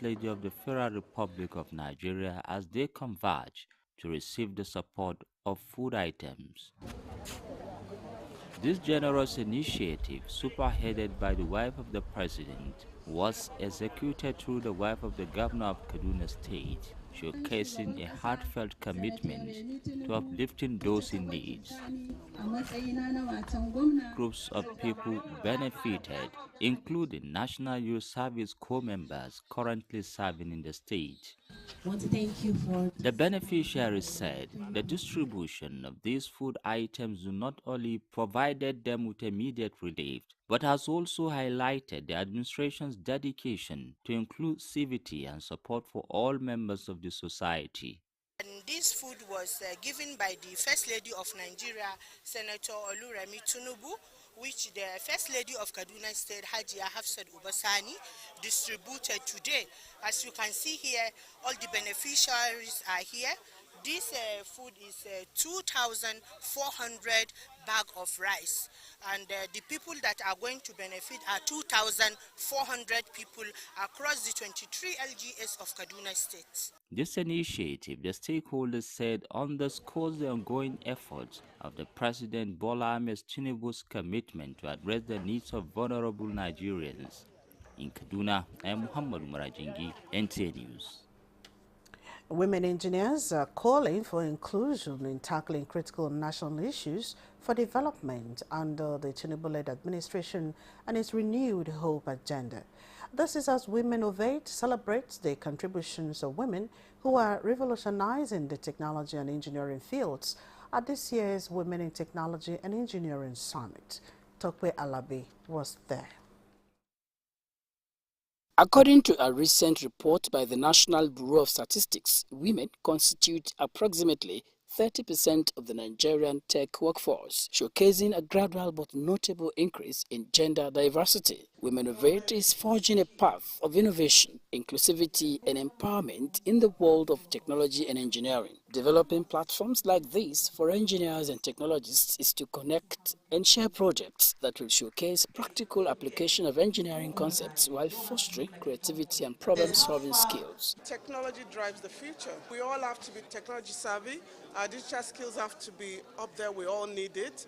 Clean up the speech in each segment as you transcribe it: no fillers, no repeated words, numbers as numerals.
Lady of the Federal Republic of Nigeria as they converge to receive the support of food items. This generous initiative, spearheaded by the wife of the president, was executed through the wife of the governor of Kaduna State, showcasing a heartfelt commitment to uplifting those in need. Groups of people benefited, including National Youth Service Corps members currently serving in the state. Want to thank you for The beneficiaries said the distribution of these food items not only provided them with immediate relief, but has also highlighted the administration's dedication to inclusivity and support for all members of the society. And this food was given by the First Lady of Nigeria, Senator Oluremi Tinubu, which the First Lady of Kaduna State, Hajiya Hafsat Ubasani, distributed today. As you can see here, all the beneficiaries are here. This food is 2,400 bag of rice, and the people that are going to benefit are 2,400 people across the 23 LGS of Kaduna State. This initiative, the stakeholders said, underscores the ongoing efforts of the President Bola Ahmed Tinubu's commitment to address the needs of vulnerable Nigerians. In Kaduna, I am Muhammad Marajingi, NTA News. Women engineers are calling for inclusion in tackling critical national issues for development under the Tinubu-led administration and its renewed hope agenda. This is as Women Innovate celebrates the contributions of women who are revolutionizing the technology and engineering fields at this year's Women in Technology and Engineering Summit. Tokwe Alabi was there. According to a recent report by the National Bureau of Statistics, women constitute approximately 30% of the Nigerian tech workforce, showcasing a gradual but notable increase in gender diversity. Women Innovate is forging a path of innovation, inclusivity, and empowerment in the world of technology and engineering. Developing platforms like these for engineers and technologists is to connect and share projects that will showcase practical application of engineering concepts while fostering creativity and problem-solving skills. Technology drives the future. We all have to be technology savvy. Our digital skills have to be up there. We all need it.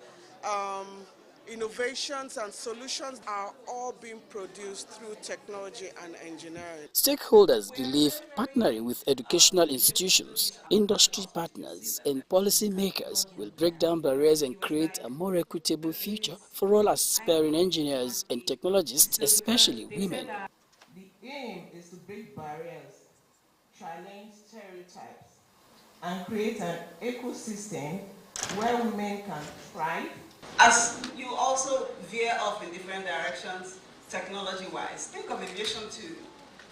Innovations and solutions are all being produced through technology and engineering. Stakeholders believe partnering with educational institutions, industry partners, and policymakers will break down barriers and create a more equitable future for all aspiring engineers and technologists, especially women. The aim is to break barriers, challenge stereotypes, and create an ecosystem where women can thrive. As you also veer off in different directions, technology-wise, think of aviation too.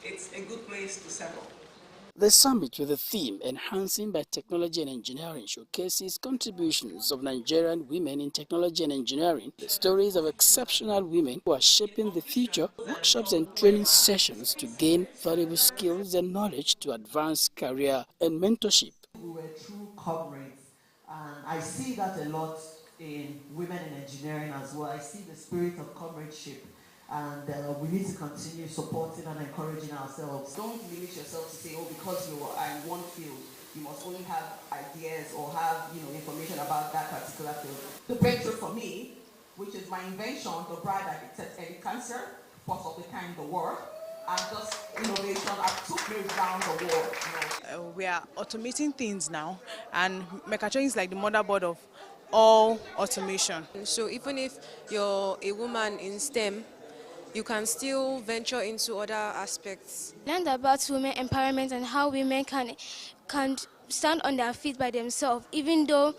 It's a good place to settle. The summit, with the theme Enhancing by Technology and Engineering, showcases contributions of Nigerian women in technology and engineering, the stories of exceptional women who are shaping the future, workshops and training sessions to gain valuable skills and knowledge to advance career and mentorship. We were true comrades, and I see that a lot in women in engineering as well. I see the spirit of comradeship, and we need to continue supporting and encouraging ourselves. Don't limit yourself to say, oh, because you are in one field, you must only have ideas or have information about that particular field. The breakthrough for me, which is my invention, the bride that detects any cancer, first of the kind in the world, and just innovation took me around the world. We are automating things now, and mechatronics is like the motherboard of all automation. So even if you're a woman in STEM, you can still venture into other aspects. Learn about women empowerment and how women can stand on their feet by themselves, even though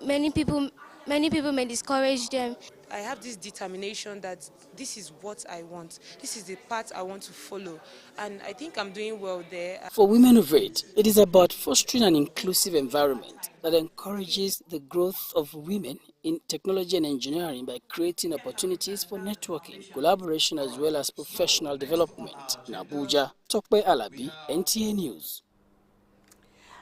many people may discourage them. I have this determination that this is what I want. This is the path I want to follow. And I think I'm doing well there. For Women Innovate, it is about fostering an inclusive environment that encourages the growth of women in technology and engineering by creating opportunities for networking, collaboration, as well as professional development. In Abuja, Tokwe Alabi, NTA News.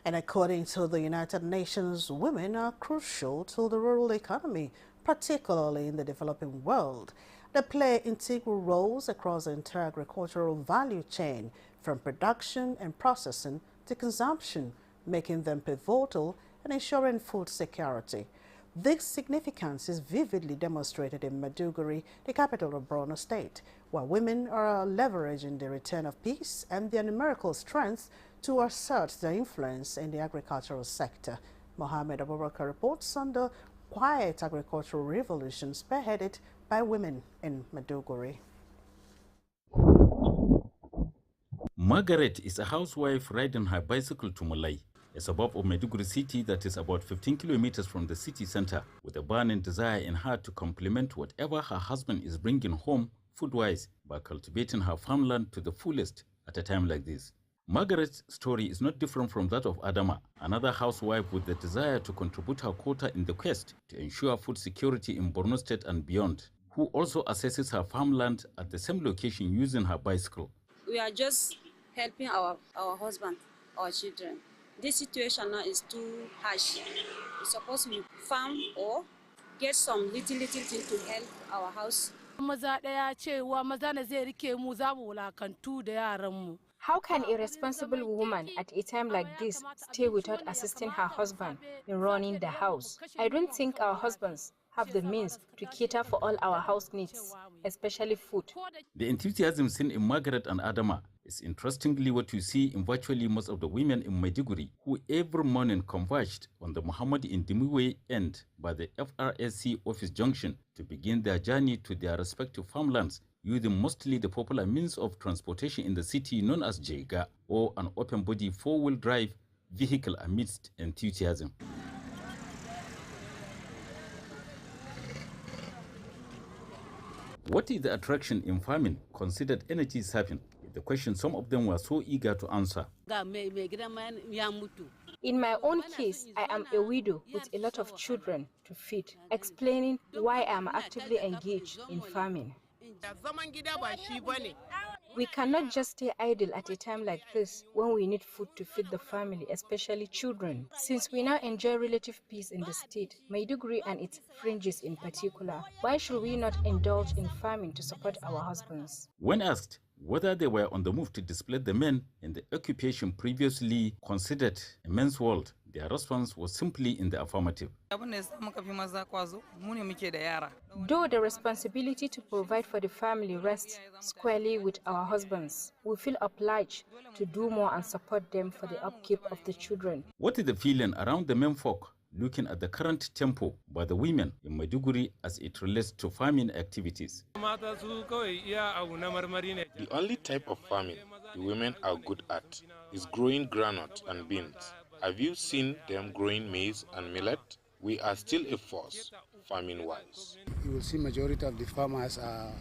And according to the United Nations, women are crucial to the rural economy, particularly in the developing world. They play integral roles across the entire agricultural value chain, from production and processing to consumption, making them pivotal in ensuring food security. This significance is vividly demonstrated in Maiduguri, the capital of Borno State, where women are leveraging the return of peace and their numerical strength to assert their influence in the agricultural sector. Mohammed Abubakar reports on the quiet agricultural revolution spearheaded by women in Maiduguri. Margaret is a housewife riding her bicycle to Mulai, a suburb of Maiduguri city that is about 15 kilometers from the city center, with a burning desire in her to complement whatever her husband is bringing home food-wise by cultivating her farmland to the fullest at a time like this. Margaret's story is not different from that of Adama, another housewife with the desire to contribute her quota in the quest to ensure food security in Borno State and beyond, who also assesses her farmland at the same location using her bicycle. We are just helping our husband, our children. This situation now is too harsh. We're supposed to farm or get some little thing to help our house. How can a responsible woman at a time like this stay without assisting her husband in running the house? I don't think our husbands have the means to cater for all our house needs, especially food. The enthusiasm seen in Margaret and Adama is interestingly what you see in virtually most of the women in Maiduguri, who every morning converged on the Muhammad Indimiwe end by the FRSC office junction to begin their journey to their respective farmlands, using mostly the popular means of transportation in the city known as Jega, or an open-body four-wheel drive vehicle amidst enthusiasm. What is the attraction in farming considered energy sapping? The question some of them were so eager to answer. In my own case, I am a widow with a lot of children to feed, explaining why I am actively engaged in farming. We cannot just stay idle at a time like this when we need food to feed the family, especially children. Since we now enjoy relative peace in the state, Maiduguri and its fringes in particular, why should we not indulge in farming to support our husbands? When asked whether they were on the move to displace the men in the occupation previously considered a men's world, their response was simply in the affirmative. Though the responsibility to provide for the family rests squarely with our husbands, we feel obliged to do more and support them for the upkeep of the children. What is the feeling around the men folk looking at the current tempo by the women in Maiduguri as it relates to farming activities? The only type of farming the women are good at is growing groundnut and beans. Have you seen them growing maize and millet? We are still a force, farming-wise. You will see majority of the farmers are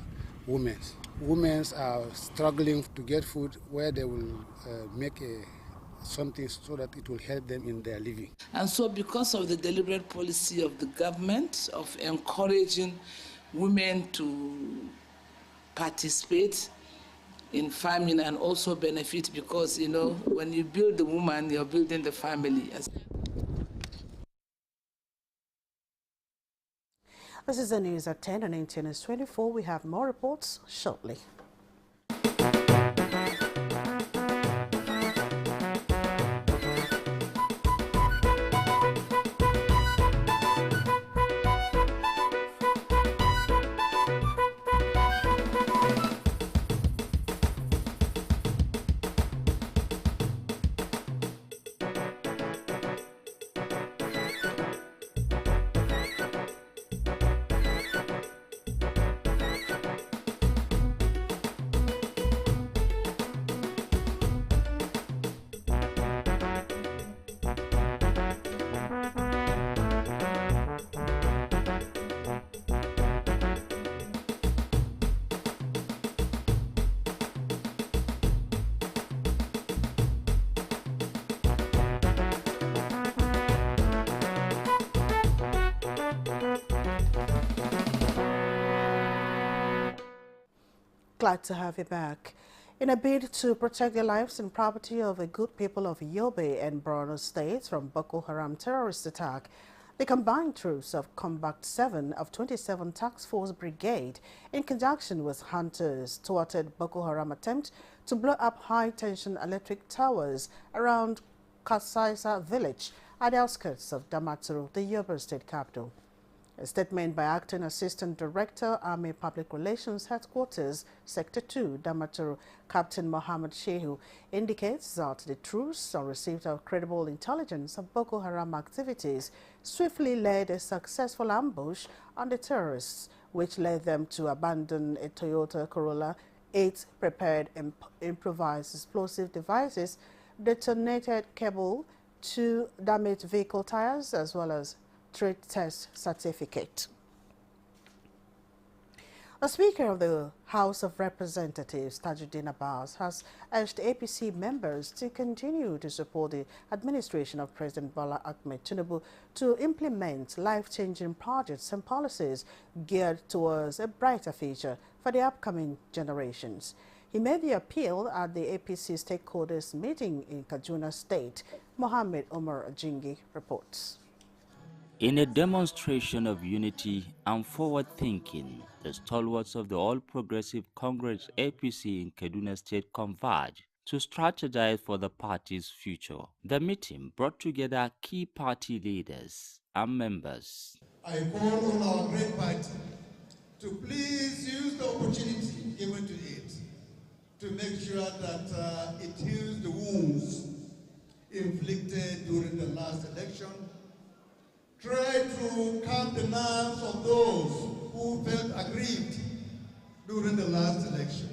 women. Women are struggling to get food where they will make something so that it will help them in their living. And so because of the deliberate policy of the government of encouraging women to participate in farming and also benefit, because, you know, when you build the woman, you're building the family. This is the news at 10 on NTA NEWS24. We have more reports shortly. Glad to have you back. In a bid to protect the lives and property of the good people of Yobe and Borno states from Boko Haram terrorist attack, The combined troops of Combat 7 of 27 Task Force Brigade, in conjunction with hunters, thwarted Boko Haram attempt to blow up high-tension electric towers around Kasaisa village at the outskirts of Damaturu, the Yobe state capital. A statement by Acting Assistant Director, Army Public Relations Headquarters, Sector 2, Damaturu, Captain Mohammed Shehu, indicates that the troops, on receipt of credible intelligence of Boko Haram activities, swiftly led a successful ambush on the terrorists, which led them to abandon a Toyota Corolla, 8 prepared improvised explosive devices, detonated cable, 2 damaged vehicle tires, as well as trade test certificate. The Speaker of the House of Representatives, Tajuddin Abbas, has urged APC members to continue to support the administration of President Bola Ahmed Tinubu to implement life-changing projects and policies geared towards a brighter future for the upcoming generations. He made the appeal at the APC stakeholders meeting in Kaduna State. Mohammed Omar Ajingi reports. In a demonstration of unity and forward-thinking, the stalwarts of the All Progressive Congress APC in Kaduna State converged to strategize for the party's future. The meeting brought together key party leaders and members. I call on our great party to please use the opportunity given to it to make sure that it heals the wounds inflicted during the last election. Try to calm the nerves of those who felt aggrieved during the last election.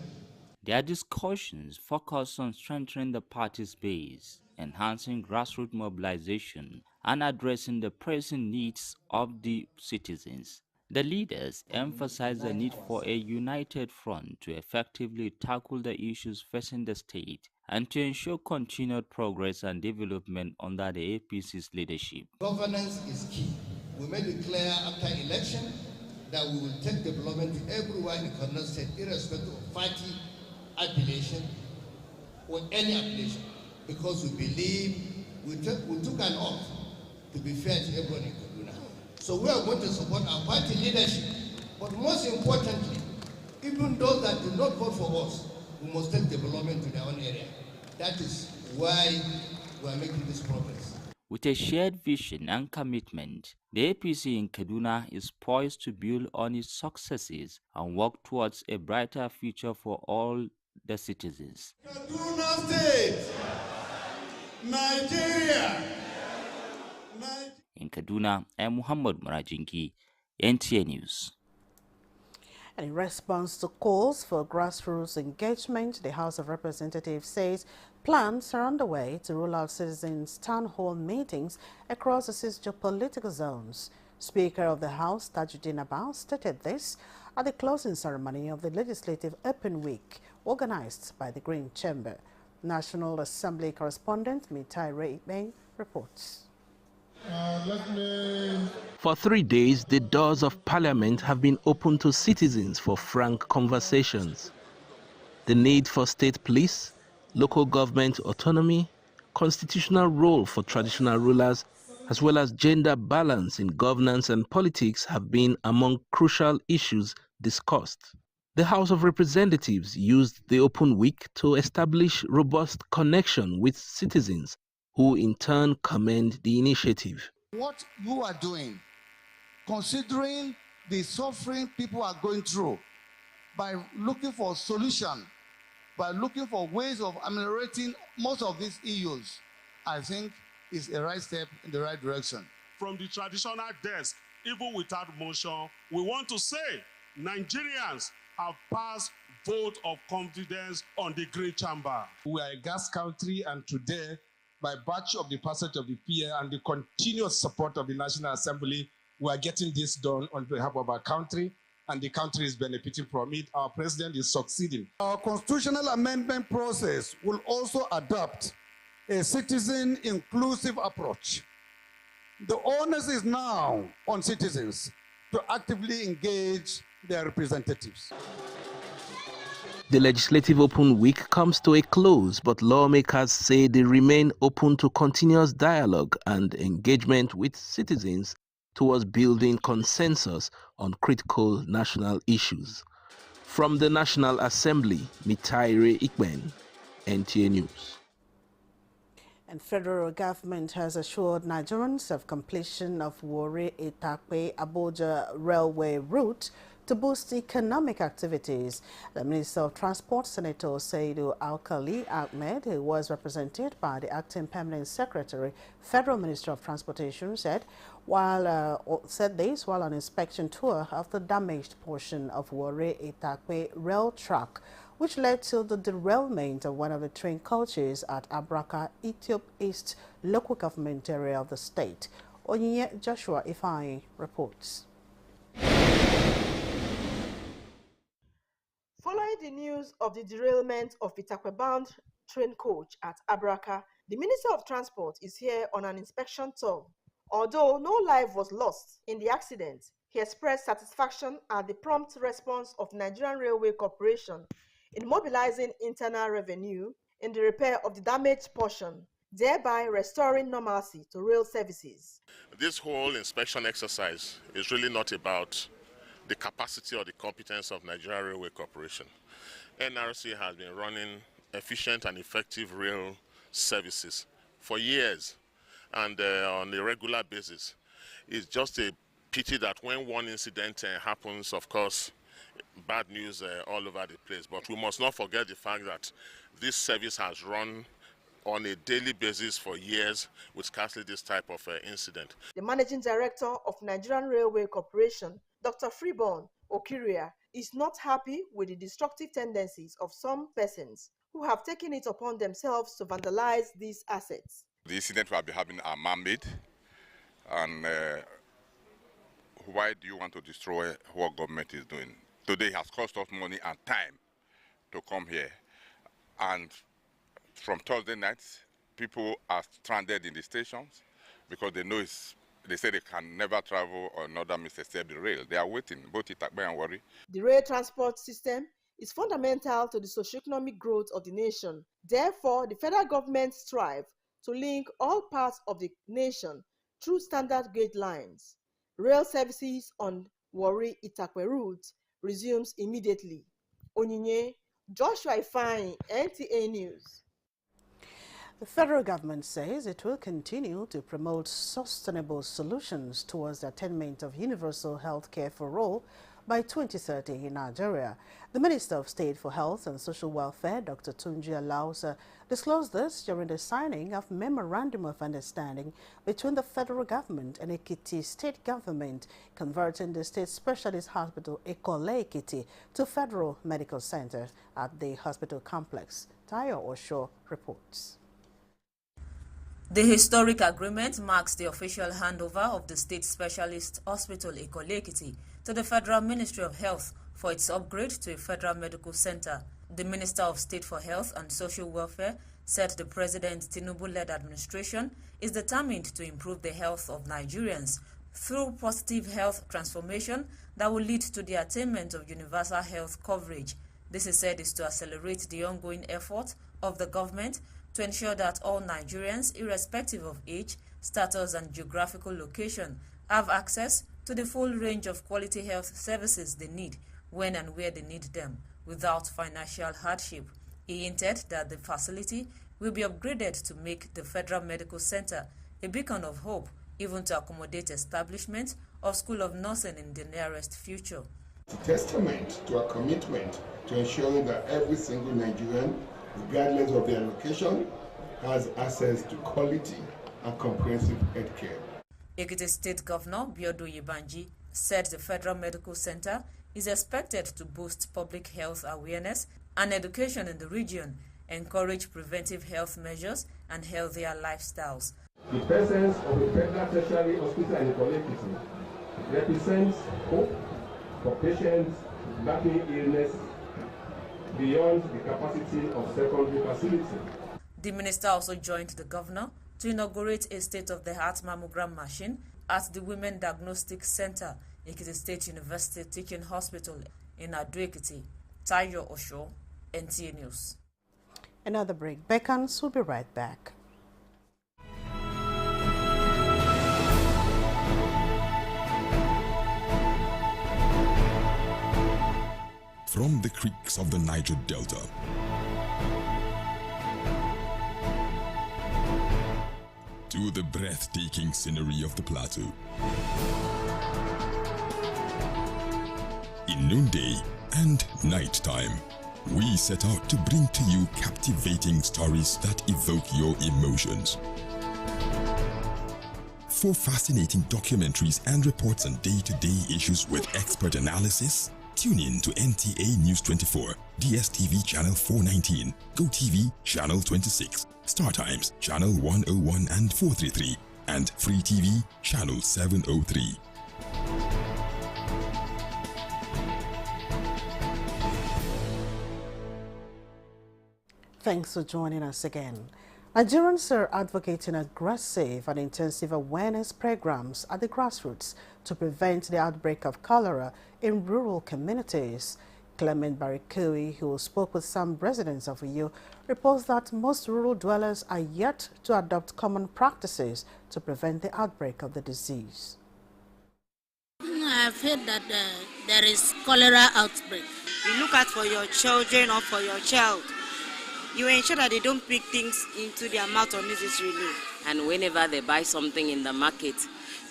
Their discussions focus on strengthening the party's base, enhancing grassroots mobilization, and addressing the pressing needs of the citizens. The leaders emphasize the need for a united front to effectively tackle the issues facing the state and to ensure continued progress and development under the APC's leadership. Governance is key. We made it clear after election that we will take development to everyone in Kaduna State, irrespective of party affiliation or any affiliation, because we believe we took an oath to be fair to everyone in Kaduna. So we are going to support our party leadership, but most importantly, even those that do not vote for us, we must take development to their own area. That is why we are making this progress. With a shared vision and commitment, the APC in Kaduna is poised to build on its successes and work towards a brighter future for all the citizens. Kaduna State, Nigeria. In Kaduna, I am Muhammad Marajingi, NTA News. And in response to calls for grassroots engagement, the House of Representatives says plans are underway to roll out citizens' town hall meetings across the 6 geopolitical zones. Speaker of the House, Tajuddin Abbas, stated this at the closing ceremony of the Legislative Open Week organized by the Green Chamber. National Assembly correspondent Mitai Reibeng reports. For 3 days, the doors of Parliament have been open to citizens for frank conversations. The need for state police, local government autonomy, constitutional role for traditional rulers, as well as gender balance in governance and politics have been among crucial issues discussed. The House of Representatives used the open week to establish robust connection with citizens, who in turn commend the initiative. What you are doing, considering the suffering people are going through, by looking for solution, by looking for ways of ameliorating most of these issues, I think is a right step in the right direction. From the traditional desk, even without motion, we want to say Nigerians have passed vote of confidence on the Green Chamber. We are a gas country, and today, by virtue of the passage of the PA and the continuous support of the National Assembly, we are getting this done on behalf of our country, and the country is benefiting from it. Our president is succeeding. Our constitutional amendment process will also adopt a citizen-inclusive approach. The onus is now on citizens to actively engage their representatives. The Legislative Open Week comes to a close, but lawmakers say they remain open to continuous dialogue and engagement with citizens towards building consensus on critical national issues. From the National Assembly, Mitaire Ikben, NTA News. And federal government has assured Nigerians of completion of Warri-Itakpe-Abuja railway route to boost economic activities. The Minister of Transport, Senator Saidu Alkali Ahmed, who was represented by the Acting Permanent Secretary, Federal Minister of Transportation, said this while on inspection tour of the damaged portion of Warri-Itakpe rail track, which led to the derailment of one of the train coaches at Abraka, Ethiop East local government area of the state. Onyinye Joshua Ifeanyi reports. Following the news of the derailment of Itakpe-bound train coach at Abraka, the Minister of Transport is here on an inspection tour. Although no life was lost in the accident, he expressed satisfaction at the prompt response of Nigerian Railway Corporation in mobilizing internal revenue in the repair of the damaged portion, thereby restoring normalcy to rail services. This whole inspection exercise is really not about the capacity or the competence of Nigerian Railway Corporation. NRC has been running efficient and effective rail services for years and on a regular basis. It's just a pity that when one incident happens, of course, bad news all over the place. But we must not forget the fact that this service has run on a daily basis for years with scarcely this type of incident. The Managing Director of Nigerian Railway Corporation, Dr. Freeborn Okiria, is not happy with the destructive tendencies of some persons who have taken it upon themselves to vandalize these assets. The incident we have been having are man-made, and why do you want to destroy what government is doing? Today it has cost us money and time to come here, and from Thursday nights, people are stranded in the stations because they know they say they can never travel on other means except the rail. They are waiting, both Itakpe and Warri. The rail transport system is fundamental to the socio-economic growth of the nation. Therefore, the federal government strives to link all parts of the nation through standard gauge lines. Rail services on Warri-Itakpe route resumes immediately. Onyinye Joshua Ifeanyi, NTA News. The federal government says it will continue to promote sustainable solutions towards the attainment of universal health care for all by 2030 in Nigeria. The Minister of State for Health and Social Welfare, Dr. Tunji Alausa, disclosed this during the signing of Memorandum of Understanding between the federal government and Ekiti State Government, converting the State Specialist Hospital Ekole Ekiti to Federal Medical Center at the hospital complex. Tayo Osho reports. The historic agreement marks the official handover of the State Specialist Hospital Ekole Ekiti to the Federal Ministry of Health for its upgrade to a Federal Medical Center. The Minister of State for Health and Social Welfare said the President Tinubu-led administration is determined to improve the health of Nigerians through positive health transformation that will lead to the attainment of universal health coverage. This is said is to accelerate the ongoing effort of the government to ensure that all Nigerians, irrespective of age, status and geographical location, have access to the full range of quality health services they need when and where they need them, without financial hardship. He hinted that the facility will be upgraded to make the Federal Medical Center a beacon of hope, even to accommodate establishment of School of Nursing in the nearest future. It's a testament to our commitment to ensuring that every single Nigerian, regardless of their location, has access to quality and comprehensive health care. Ekiti State Governor Biodo Yebanji said the Federal Medical Center is expected to boost public health awareness and education in the region, encourage preventive health measures and healthier lifestyles. The presence of a federal tertiary hospital in Ekole Ekiti represents hope for patients battling illness beyond the capacity of secondary facilities. The minister also joined the governor to inaugurate a state-of-the-art mammogram machine at the Women Diagnostic Center, Ekiti State University Teaching Hospital in Ado-Ekiti. Tayo Osho, NTA News. Another break. Beckons will be right back. From the creeks of the Niger Delta to the breathtaking scenery of the plateau, in noonday and nighttime, we set out to bring to you captivating stories that evoke your emotions. For fascinating documentaries and reports on day-to-day issues with expert analysis, tune in to NTA News24, DSTV Channel 419, GoTV Channel 26, StarTimes Channel 101 and 433, and Free TV Channel 703. Thanks for joining us again. Nigerians are advocating aggressive and intensive awareness programs at the grassroots to prevent the outbreak of cholera in rural communities. Clement Barikui, who spoke with some residents of Uyo, reports that most rural dwellers are yet to adopt common practices to prevent the outbreak of the disease. I've heard that there is cholera outbreak. You look out for your children or for your child. You ensure that they don't pick things into their mouth unnecessarily. And whenever they buy something in the market,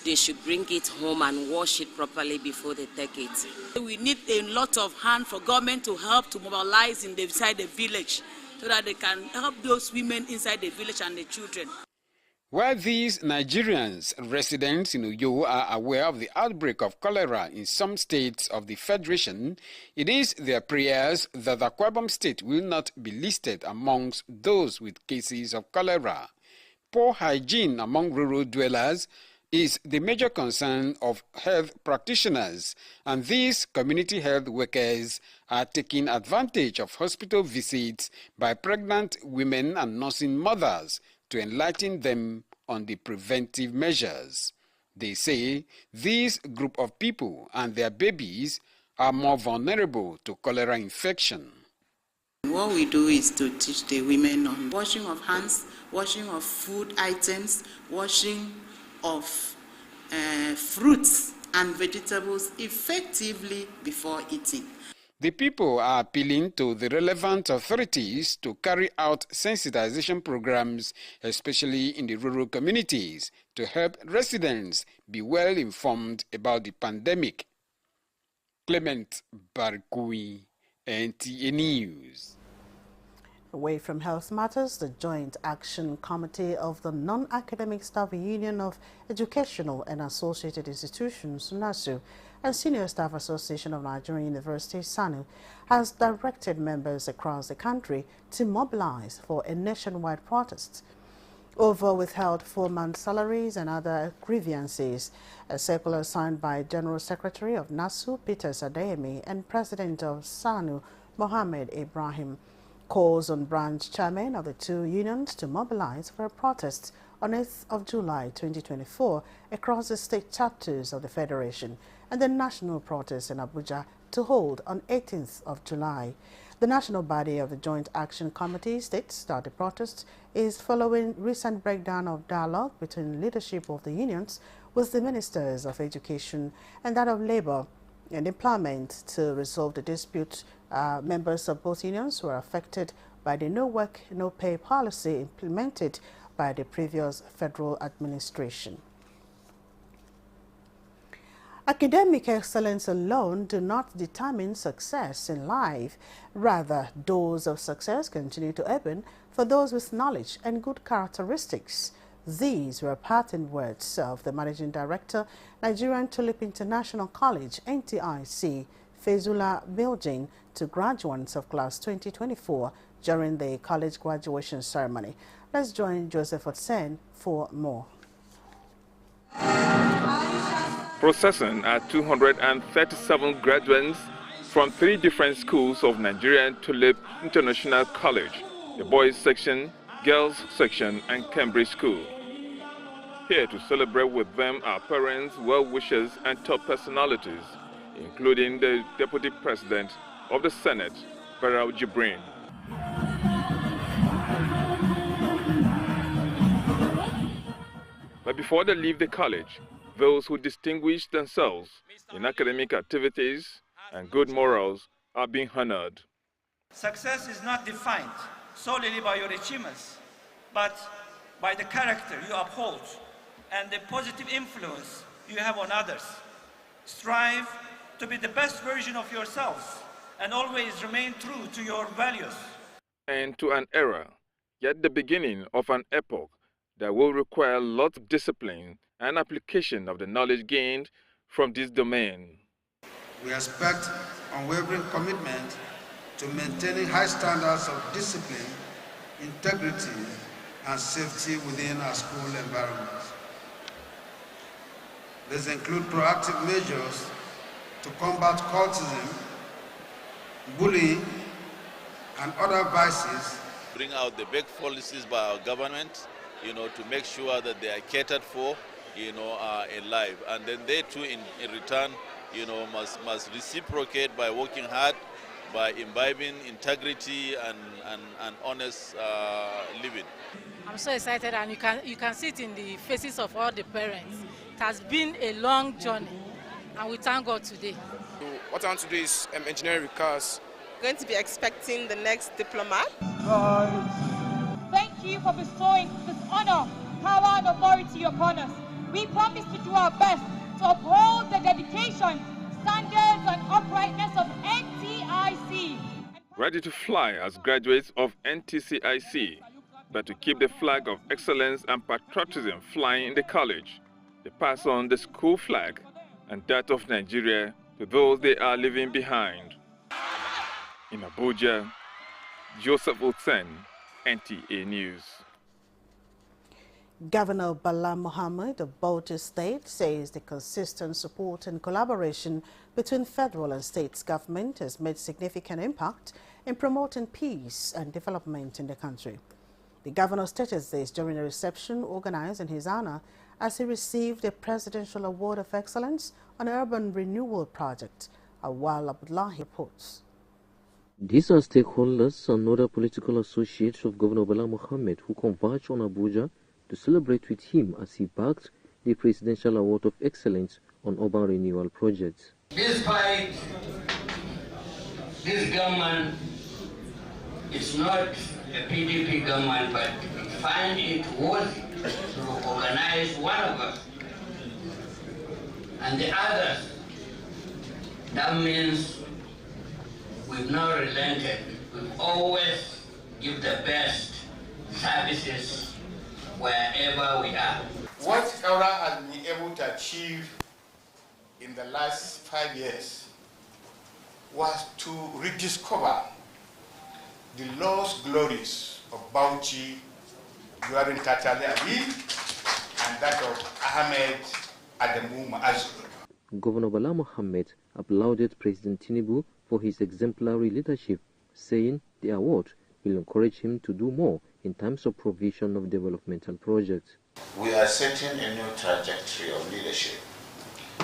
they should bring it home and wash it properly before they take it. We need a lot of hand for government to help to mobilize inside the village so that they can help those women inside the village and the children. While these Nigerians residents in Uyo are aware of the outbreak of cholera in some states of the Federation, it is their prayers that the Akwa Ibom state will not be listed amongst those with cases of cholera. Poor hygiene among rural dwellers is the major concern of health practitioners, and these community health workers are taking advantage of hospital visits by pregnant women and nursing mothers to enlighten them on the preventive measures. They say this group of people and their babies are more vulnerable to cholera infection. What we do is to teach the women on washing of hands, washing of food items, washing of fruits and vegetables effectively before eating. The people are appealing to the relevant authorities to carry out sensitization programs, especially in the rural communities, to help residents be well informed about the pandemic. Clement Barikui, NTA News. Away from health matters, the Joint Action Committee of the Non-Academic Staff Union of Educational and Associated Institutions, NASU, and Senior Staff Association of Nigerian Universities, SANU, has directed members across the country to mobilize for a nationwide protest over withheld 4-month salaries and other grievances. A circular signed by General Secretary of NASU, Peter Adeyemi, and President of SANU, Mohammed Ibrahim, calls on branch chairmen of the two unions to mobilize for a protest on 8th of July 2024 across the state chapters of the Federation, and the national protest in Abuja to hold on 18th of July. The national body of the Joint Action Committee states that the protest is following recent breakdown of dialogue between leadership of the unions with the Ministers of Education and that of Labour and Employment to resolve the dispute. Members of both unions were affected by the no work, no pay policy implemented by the previous federal administration. Academic excellence alone do not determine success in life. Rather, doors of success continue to open for those with knowledge and good characteristics. These were parting words of the Managing Director, Nigerian Tulip International College, NTIC, Fezula Biljin, to graduates of class 2024 during the college graduation ceremony. Let's join Joseph Otsen for more. Processing at 237 graduates from 3 different schools of Nigerian Tulip International College, the boys section, girls section, and Cambridge School. Here to celebrate with them are parents, well-wishers, and top personalities, including the Deputy President of the Senate, Barau Jibrin. But before they leave the college, those who distinguish themselves in academic activities and good morals are being honored. Success is not defined solely by your achievements, but by the character you uphold and the positive influence you have on others. Strive to be the best version of yourselves and always remain true to your values. And to an era, yet the beginning of an epoch that will require lots of discipline and application of the knowledge gained from this domain. We expect unwavering commitment to maintaining high standards of discipline, integrity, and safety within our school environment. These include proactive measures to combat cultism, bullying, and other vices. Bring out the big policies by our government, to make sure that they are catered for, in life. And then they too, in return, must reciprocate by working hard, by imbibing integrity and honest living. I'm so excited, and you can see it in the faces of all the parents. It has been a long journey, and we thank God today. What I want to do is engineering because going to be expecting the next diplomat. Thank you for bestowing this honor, power, and authority upon us. We promise to do our best to uphold the dedication, standards, and uprightness of NTIC. Ready to fly as graduates of NTCIC, but to keep the flag of excellence and patriotism flying in the college. They pass on the school flag and that of Nigeria to those they are leaving behind. In Abuja, Joseph Otsen, NTA News. Governor Bala Mohammed of Bauchi State says the consistent support and collaboration between federal and state government has made significant impact in promoting peace and development in the country. The governor stated this during a reception organized in his honor as he received a Presidential Award of Excellence on Urban Renewal Project, Awal Abdullahi reports. These are stakeholders and other political associates of Governor Bala Mohammed who converged on Abuja to celebrate with him as he backed the Presidential Award of Excellence on Urban Renewal Projects. Despite this government is not a PDP government, but we find it worthy to organize one of us and the others. That means we've not relented. We've always give the best services wherever we are. What Aura has been able to achieve in the last 5 years was to rediscover the lost glories of Bauchi during Tatale Ali and that of Ahmed Adamu Ma'azu. Governor Bala Mohammed applauded President Tinubu for his exemplary leadership, saying the award will encourage him to do more in terms of provision of developmental projects. We are setting a new trajectory of leadership.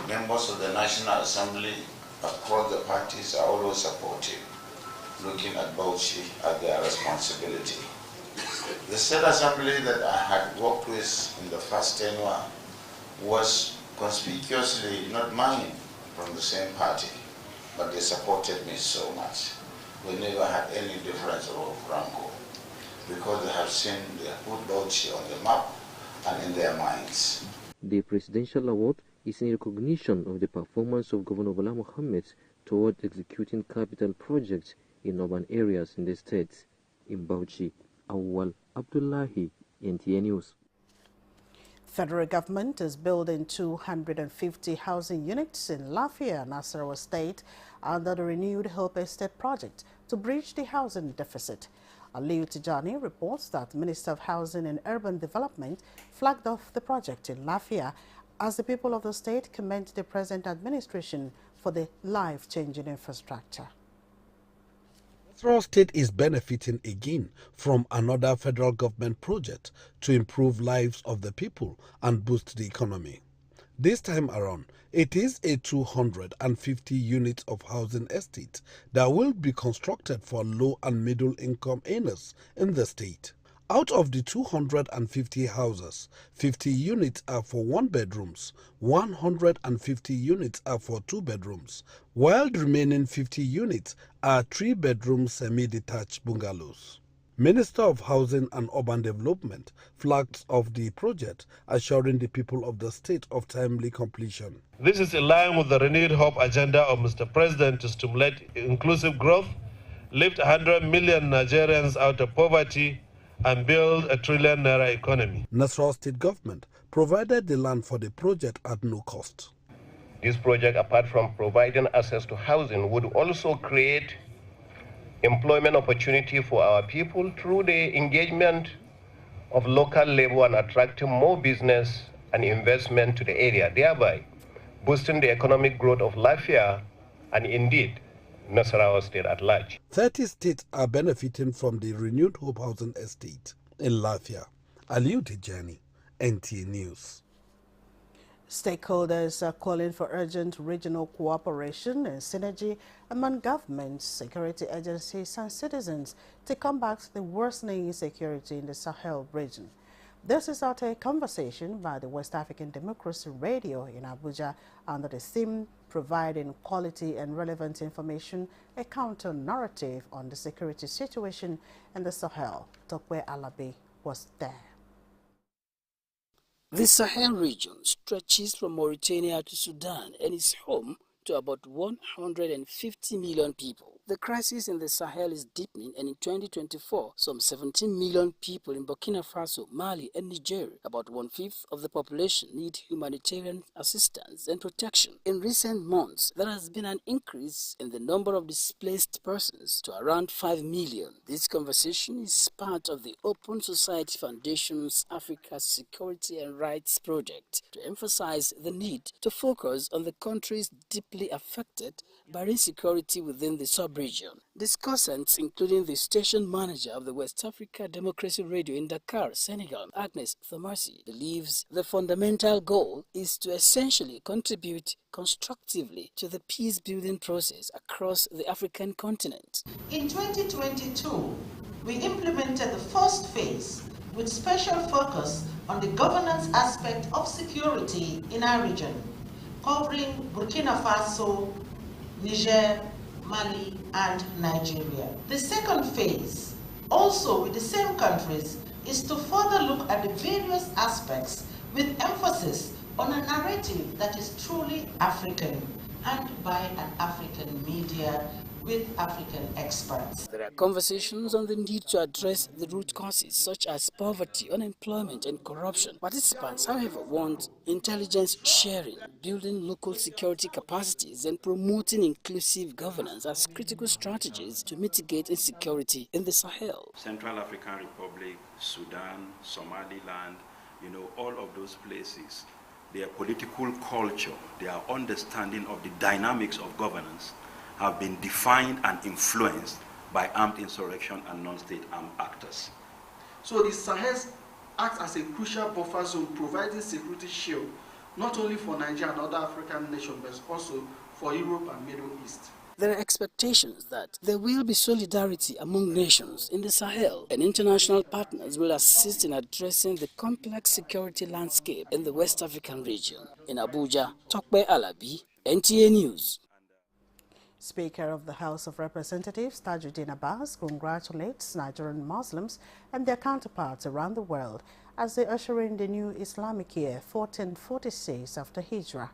Members of the National Assembly across the parties are always supportive, looking at Bauchi as their responsibility. The State Assembly that I had worked with in the first tenure was conspicuously not mine from the same party, but they supported me so much. We never had any difference of rancor because they have seen they have put Bauchi on the map and in their minds. The Presidential Award is in recognition of the performance of Governor Bala Mohammed toward executing capital projects in urban areas in the state. In Bauchi, Awal Abdullahi, NTA News. Federal government is building 250 housing units in Lafia, Nasarawa State under the renewed Hope Estate project to bridge the housing deficit. Aliu Tijani reports that Minister of Housing and Urban Development flagged off the project in Lafia as the people of the state commend the present administration for the life-changing infrastructure. Nasarawa State is benefiting again from another federal government project to improve lives of the people and boost the economy. This time around, it is a 250 units of housing estate that will be constructed for low and middle income earners in the state. Out of the 250 houses, 50 units are for one-bedrooms, 150 units are for two-bedrooms, while the remaining 50 units are three-bedroom semi-detached bungalows. Minister of Housing and Urban Development flagged off the project, assuring the people of the state of timely completion. This is in line with the renewed hope agenda of Mr. President to stimulate inclusive growth, lift 100 million Nigerians out of poverty, and build a trillion naira economy. Nasarawa State Government provided the land for the project at no cost. This project, apart from providing access to housing, would also create employment opportunity for our people through the engagement of local labor and attracting more business and investment to the area, thereby boosting the economic growth of Lafia and indeed Nasarawa State at large. 30 states are benefiting from the renewed Hope Housing Estate in Lafia. Aliu Tijani, NTA News. Stakeholders are calling for urgent regional cooperation and synergy among governments, security agencies and citizens to combat the worsening insecurity in the Sahel region. This is after a conversation by the West African Democracy Radio in Abuja under the theme providing quality and relevant information, a counter-narrative on the security situation in the Sahel. Tokwe Alabi was there. The Sahel region stretches from Mauritania to Sudan and is home to about 150 million people. The crisis in the Sahel is deepening, and in 2024, some 17 million people in Burkina Faso, Mali and Niger, about one-fifth of the population, need humanitarian assistance and protection. In recent months, there has been an increase in the number of displaced persons to around 5 million. This conversation is part of the Open Society Foundation's Africa Security and Rights Project to emphasize the need to focus on the countries deeply affected by insecurity within the sub-region. Discussants, including the station manager of the West Africa Democracy Radio in Dakar, Senegal, Agnes Thomarsi, believes the fundamental goal is to essentially contribute constructively to the peace-building process across the African continent. In 2022, we implemented the first phase with special focus on the governance aspect of security in our region, covering Burkina Faso, Niger, Mali, and Nigeria. The second phase, also with the same countries, is to further look at the various aspects with emphasis on a narrative that is truly African and by an African media with African experts. There are conversations on the need to address the root causes such as poverty, unemployment and corruption. Participants, however, want intelligence sharing, building local security capacities and promoting inclusive governance as critical strategies to mitigate insecurity in the Sahel. Central African Republic, Sudan, Somaliland, all of those places, their political culture, their understanding of the dynamics of governance have been defined and influenced by armed insurrection and non-state armed actors. So the Sahel acts as a crucial buffer zone, providing security shield not only for Nigeria and other African nations, but also for Europe and Middle East. There are expectations that there will be solidarity among nations in the Sahel, and international partners will assist in addressing the complex security landscape in the West African region. In Abuja, Tokwe Alabi, NTA News. Speaker of the House of Representatives, Tajuddin Abbas, congratulates Nigerian Muslims and their counterparts around the world as they usher in the new Islamic year 1446 after Hijrah.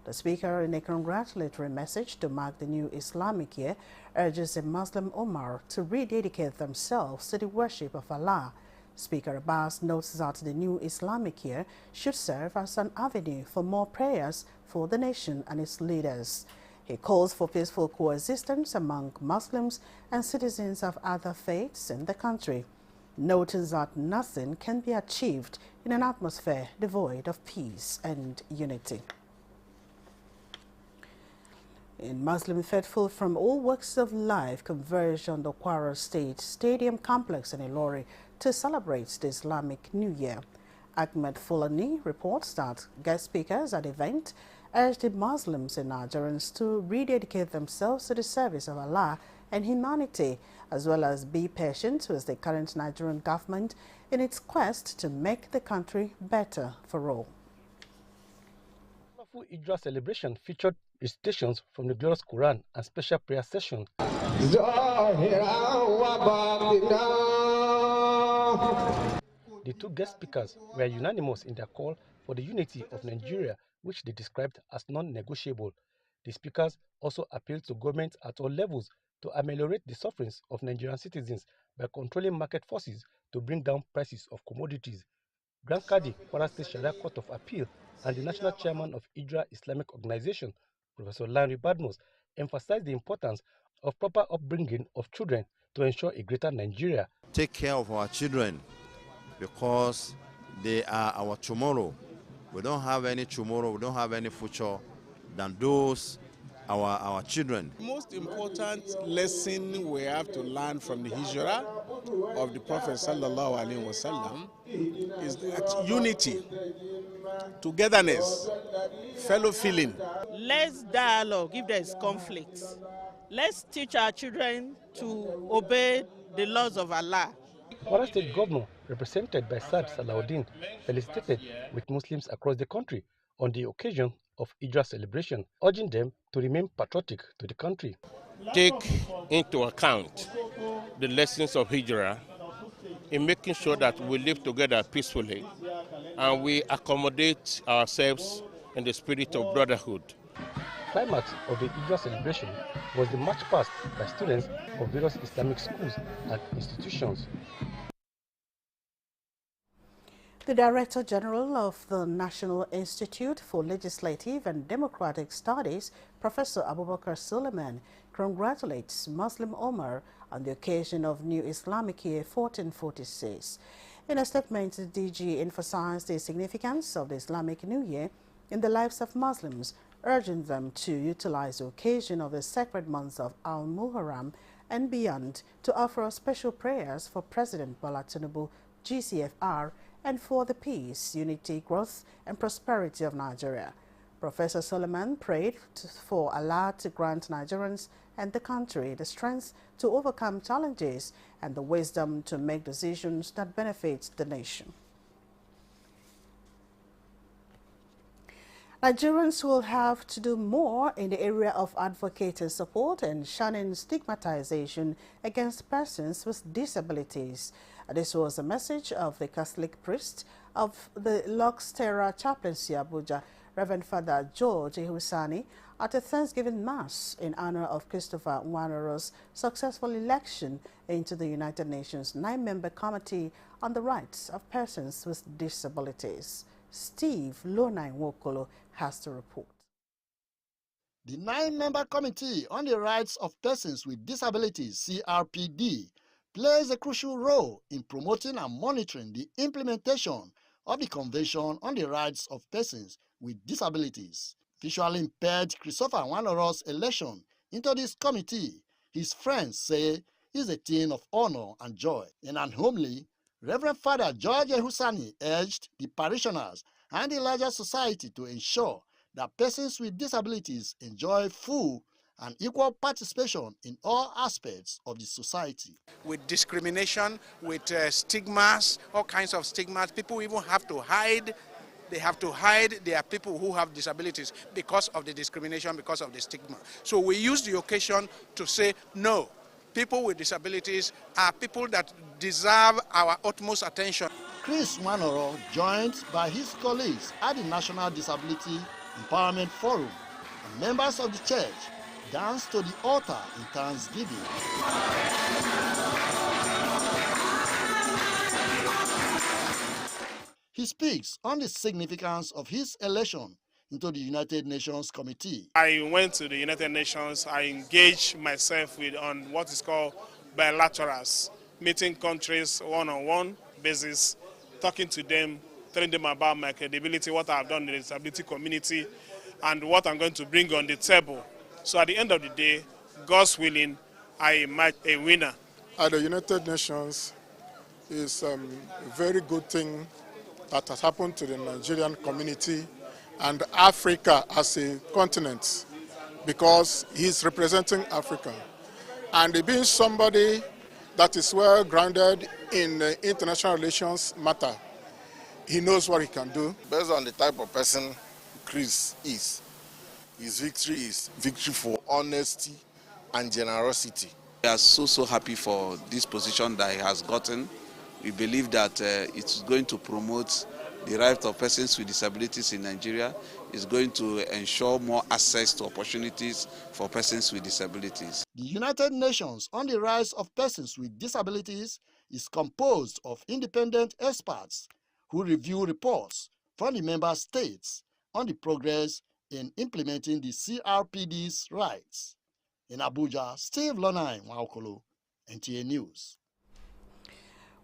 The Speaker, in a congratulatory message to mark the new Islamic year, urges the Muslim Ummah to rededicate themselves to the worship of Allah. Speaker Abbas notes that the new Islamic year should serve as an avenue for more prayers for the nation and its leaders. He calls for peaceful coexistence among Muslims and citizens of other faiths in the country, noting that nothing can be achieved in an atmosphere devoid of peace and unity. In Muslim faithful from all walks of life converged on the Kwara State Stadium complex in Ilori to celebrate the Islamic New Year. Ahmed Fulani reports that guest speakers at the event urged the Muslims and Nigerians to rededicate themselves to the service of Allah and humanity, as well as be patient with the current Nigerian government in its quest to make the country better for all. The colorful Idra celebration featured recitations from the glorious Quran and special prayer session. The two guest speakers were unanimous in their call for the unity of Nigeria, which they described as non-negotiable. The speakers also appealed to governments at all levels to ameliorate the sufferings of Nigerian citizens by controlling market forces to bring down prices of commodities. Grand Kadi, Kwara State Sharia Court of Appeal, and the national chairman of Idra Islamic Organization, Professor Lanre Badmus, emphasized the importance of proper upbringing of children to ensure a greater Nigeria. Take care of our children because they are our tomorrow. We don't have any tomorrow, we don't have any future than those our children. The most important lesson we have to learn from the hijrah of the Prophet sallallahu alaihi wasallam is that unity, togetherness, fellow feeling. Let's dialogue if there is conflict. Let's teach our children to obey the laws of Allah. Kwara State Governor, represented by Saad Salahuddin, felicitated with Muslims across the country on the occasion of Idra celebration, urging them to remain patriotic to the country. Take into account the lessons of Hijrah in making sure that we live together peacefully and we accommodate ourselves in the spirit of brotherhood. Climax of the Idra celebration was the march past by students of various Islamic schools and institutions. The Director General of the National Institute for Legislative and Democratic Studies, Professor Abubakar Suleiman, congratulates Muslim Ummah on the occasion of New Islamic Year 1446. In a statement, the DG emphasized the significance of the Islamic New Year in the lives of Muslims, urging them to utilize the occasion of the sacred months of Al-Muharram and beyond to offer special prayers for President Bola Tinubu, GCFR, and for the peace, unity, growth, and prosperity of Nigeria. Professor Suleiman prayed for Allah to grant Nigerians and the country the strength to overcome challenges and the wisdom to make decisions that benefit the nation. Nigerians will have to do more in the area of advocating support and shunning stigmatization against persons with disabilities. This was a message of the Catholic priest of the Lux Terra Chaplaincy Abuja, Reverend Father George Ehusani, at a Thanksgiving Mass in honor of Christopher Nwanoro's successful election into the United Nations 9-member Committee on the Rights of Persons with Disabilities. Steve Lonai Wokolo has to report. The 9-member Committee on the Rights of Persons with Disabilities, CRPD, plays a crucial role in promoting and monitoring the implementation of the Convention on the Rights of Persons with Disabilities. Visually impaired Christopher Nwanoro's election into this committee, his friends say, is a thing of honor and joy. In an homily, Reverend Father George Ehusani urged the parishioners and the larger society to ensure that persons with disabilities enjoy full and equal participation in all aspects of the society. With discrimination, with stigmas, all kinds of stigmas, people even have to hide. They have to hide their people who have disabilities because of the discrimination, because of the stigma. So we use the occasion to say, no, people with disabilities are people that deserve our utmost attention. Chris Nwanoro, joined by his colleagues at the National Disability Empowerment Forum and members of the church, danced to the altar in thanksgiving. He speaks on the significance of his election into the United Nations Committee. I went to the United Nations. I engaged myself on what is called bilaterals, meeting countries one-on-one basis, talking to them, telling them about my credibility, what I've done in the disability community, and what I'm going to bring on the table. So at the end of the day, God's willing, I emerge a winner. At the United Nations is a very good thing that has happened to the Nigerian community and Africa as a continent, because he's representing Africa. And being somebody that is well grounded in international relations matter, he knows what he can do. Based on the type of person Chris is, his victory is victory for honesty and generosity. We are so happy for this position that he has gotten. We believe that it's going to promote the rights of persons with disabilities in Nigeria. It's going to ensure more access to opportunities for persons with disabilities. The United Nations on the Rights of Persons with Disabilities is composed of independent experts who review reports from the member states on the progress in implementing the CRPD's rights. In Abuja, Steve Lonai Mwaokolo, NTA News.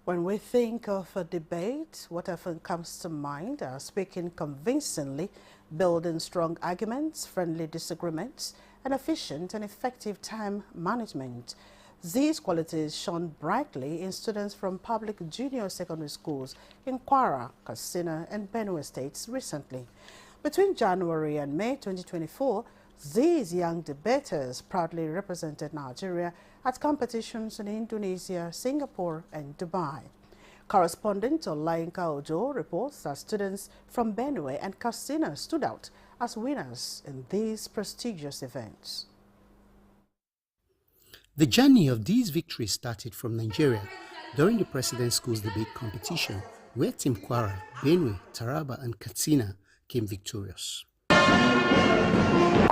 When we think of a debate, what often comes to mind are speaking convincingly, building strong arguments, friendly disagreements, and efficient and effective time management. These qualities shone brightly in students from public junior secondary schools in Kwara, Katsina, and Benue states recently. Between January and May 2024, these young debaters proudly represented Nigeria at competitions in Indonesia, Singapore, and Dubai. Correspondent Olainka Ojo reports that students from Benue and Katsina stood out as winners in these prestigious events. The journey of these victories started from Nigeria during the President Schools Debate competition, where Team Kwara, Benue, Taraba, and Katsina came victorious.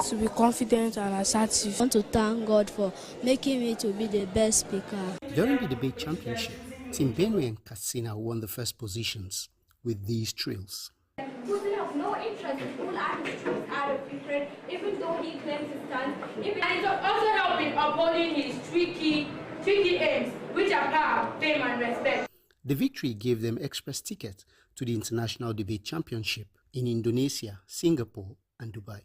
To be confident and assertive. I want to thank God for making me to be the best speaker. During the debate championship, Team Benue and Katsina won the first positions with these trills. Who have no interest in who are his troops out of Ukraine, even though he claims to stand. And it also helped in upholding his tricky aims, which are power, fame, and respect. The victory gave them express ticket to the International Debate Championship in Indonesia, Singapore, and Dubai.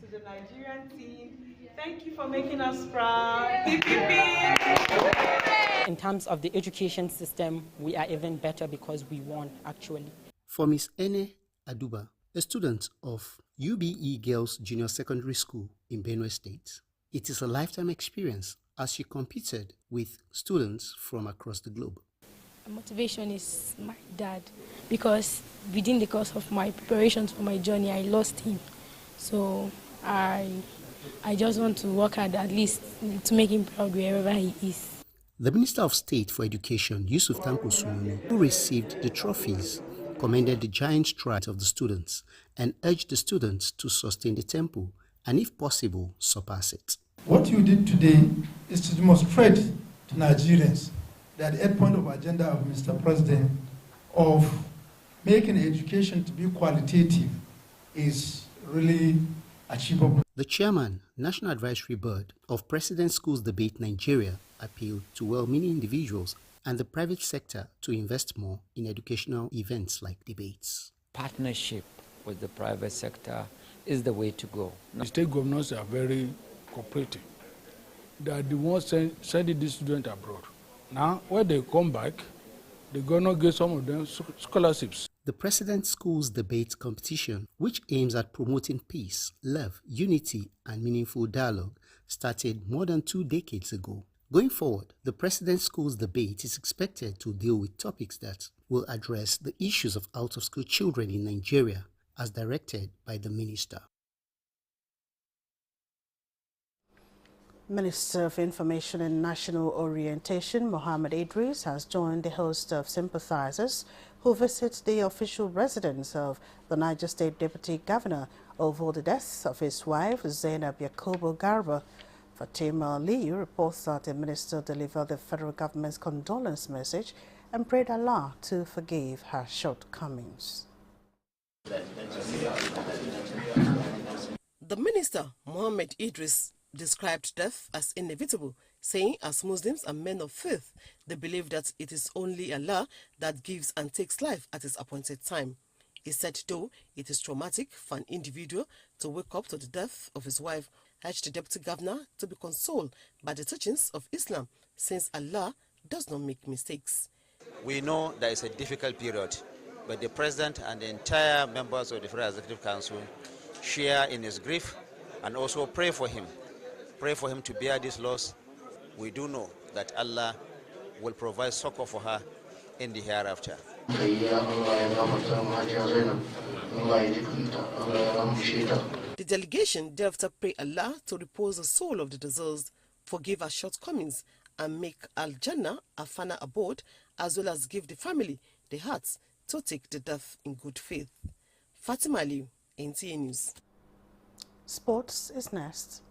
To the Nigerian team, thank you for making us proud. In terms of the education system, we are even better because we won, actually. For Ms. Ene Aduba, a student of UBE Girls Junior Secondary School in Benue State, it is a lifetime experience as she competed with students from across the globe. My motivation is my dad, because within the course of my preparations for my journey, I lost him. So I just want to work hard at least to make him proud wherever he is. The Minister of State for Education, Yusuf Tanko Sumunu, who received the trophies, commended the giant strides of the students and urged the students to sustain the tempo and, if possible, surpass it. What you did today is to demonstrate to Nigerians that the 8th point of agenda of Mr. President of making education to be qualitative is really achievable. The chairman, National Advisory Board of President Schools Debate Nigeria, appealed to well-meaning individuals and the private sector to invest more in educational events like debates. Partnership with the private sector is the way to go. The state governors are very cooperative. They are the ones sending these students abroad. Now, when they come back, the governor gives some of them scholarships. The President Schools Debate competition, which aims at promoting peace, love, unity, and meaningful dialogue, started more than 2 decades ago. Going forward, the President Schools Debate is expected to deal with topics that will address the issues of out-of-school children in Nigeria, as directed by the minister. Minister of Information and National Orientation, Mohammed Idris, has joined the host of sympathizers who visit the official residence of the Niger State Deputy Governor over the death of his wife, Zainab Yakubu Garba. Fatima Aliyu reports that the minister delivered the federal government's condolence message and prayed Allah to forgive her shortcomings. The minister, Mohammed Idris, described death as inevitable, saying as Muslims and men of faith, they believe that it is only Allah that gives and takes life at its appointed time. He said though it is traumatic for an individual to wake up to the death of his wife, urged the deputy governor to be consoled by the teachings of Islam, since Allah does not make mistakes. We know that it's a difficult period, but the president and the entire members of the Federal Executive Council share in his grief and also pray for him to bear this loss we do know that Allah will provide succor for her in the hereafter. The delegation thereafter pray Allah to repose the soul of the deceased, forgive her shortcomings, and make Al-Jannah a final abode, as well as give the family the hearts to take the death in good faith. Fatima Aliu, NTA News. Sports is next.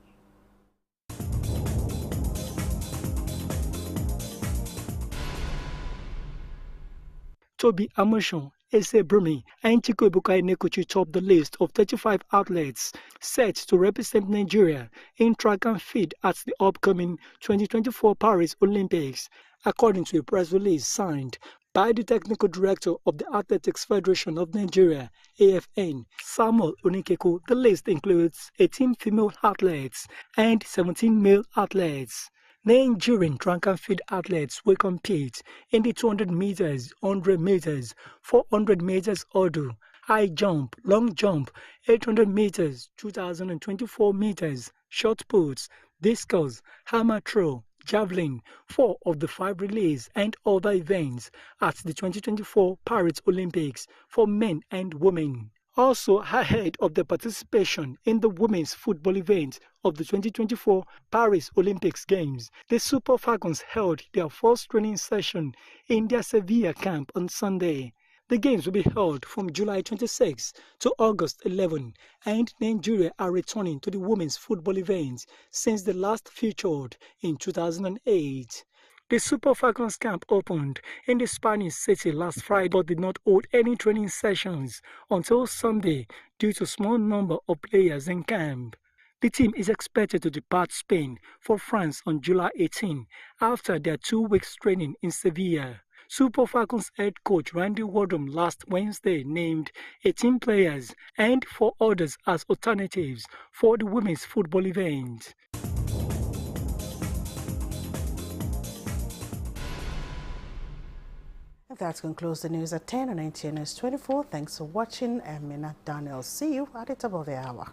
Toby Amoshon, Ese Brumi, and Chiko Ebuka Enekuchi top the list of 35 athletes set to represent Nigeria in track and field at the upcoming 2024 Paris Olympics, according to a press release signed by the Technical Director of the Athletics Federation of Nigeria, AFN, Samuel Onikeko. The list includes 18 female athletes and 17 male athletes. Nigerian track and field athletes will compete in the 200 meters, 100 meters, 400 meters hurdle, high jump, long jump, 800 meters, 2,024 meters, shot puts, discus, hammer throw, javelin, 4 of the 5 relays and other events at the 2024 Paris Olympics for men and women. Also ahead of the participation in the women's football event of the 2024 Paris Olympics Games, the Super Falcons held their first training session in their Sevilla camp on Sunday. The games will be held from July 26 to August 11, and Nigeria are returning to the women's football events since the last featured in 2008. The Super Falcons camp opened in the Spanish city last Friday but did not hold any training sessions until Sunday due to small number of players in camp. The team is expected to depart Spain for France on July 18 after their 2 weeks training in Sevilla. Super Falcons head coach Randy Wardum last Wednesday named 18 players and 4 others as alternatives for the women's football event. That concludes the news at 10 on NTA NEWS24. Thanks for watching. I'm Mina Daniel. See you at the top of the hour.